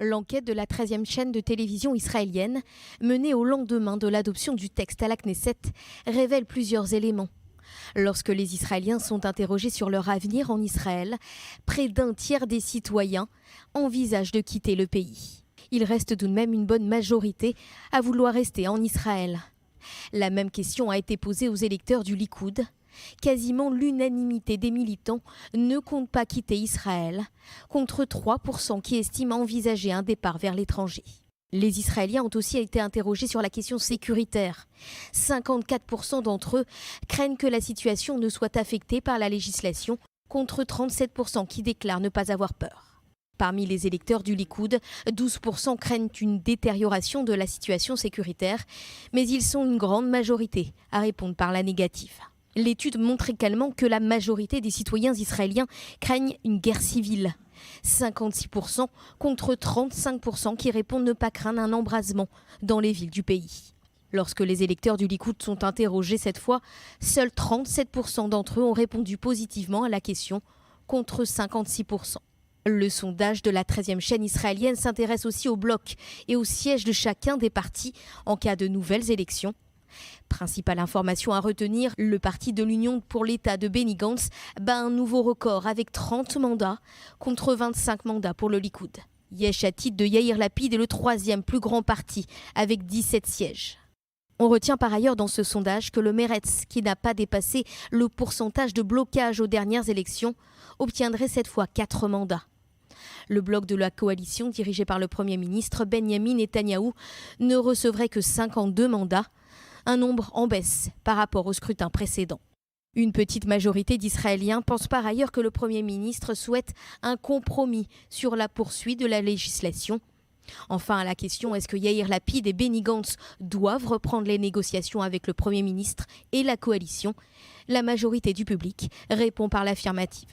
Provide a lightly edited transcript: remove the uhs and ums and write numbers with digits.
L'enquête de la 13e chaîne de télévision israélienne, menée au lendemain de l'adoption du texte à la Knesset, révèle plusieurs éléments. Lorsque les Israéliens sont interrogés sur leur avenir en Israël, près d'un tiers des citoyens envisagent de quitter le pays. Il reste tout de même une bonne majorité à vouloir rester en Israël. La même question a été posée aux électeurs du Likoud. Quasiment l'unanimité des militants ne compte pas quitter Israël, contre 3% qui estiment envisager un départ vers l'étranger. Les Israéliens ont aussi été interrogés sur la question sécuritaire. 54% d'entre eux craignent que la situation ne soit affectée par la législation, contre 37% qui déclarent ne pas avoir peur. Parmi les électeurs du Likoud, 12% craignent une détérioration de la situation sécuritaire, mais ils sont une grande majorité à répondre par la négative. L'étude montre également que la majorité des citoyens israéliens craignent une guerre civile. 56% contre 35% qui répondent ne pas craindre un embrasement dans les villes du pays. Lorsque les électeurs du Likoud sont interrogés cette fois, seuls 37% d'entre eux ont répondu positivement à la question, contre 56%. Le sondage de la 13e chaîne israélienne s'intéresse aussi au bloc et au siège de chacun des partis en cas de nouvelles élections. Principale information à retenir, le parti de l'Union pour l'État de Benny Gantz bat un nouveau record avec 30 mandats contre 25 mandats pour le Likoud. Yesh Atid de Yair Lapid est le troisième plus grand parti avec 17 sièges. On retient par ailleurs dans ce sondage que le Meretz, qui n'a pas dépassé le pourcentage de blocage aux dernières élections, obtiendrait cette fois 4 mandats. Le bloc de la coalition dirigé par le Premier ministre Benyamin Netanyahou ne recevrait que 52 mandats, un nombre en baisse par rapport au scrutin précédent. Une petite majorité d'Israéliens pense par ailleurs que le Premier ministre souhaite un compromis sur la poursuite de la législation. Enfin, à la question est-ce que Yair Lapid et Benny Gantz doivent reprendre les négociations avec le Premier ministre et la coalition, la majorité du public répond par l'affirmative.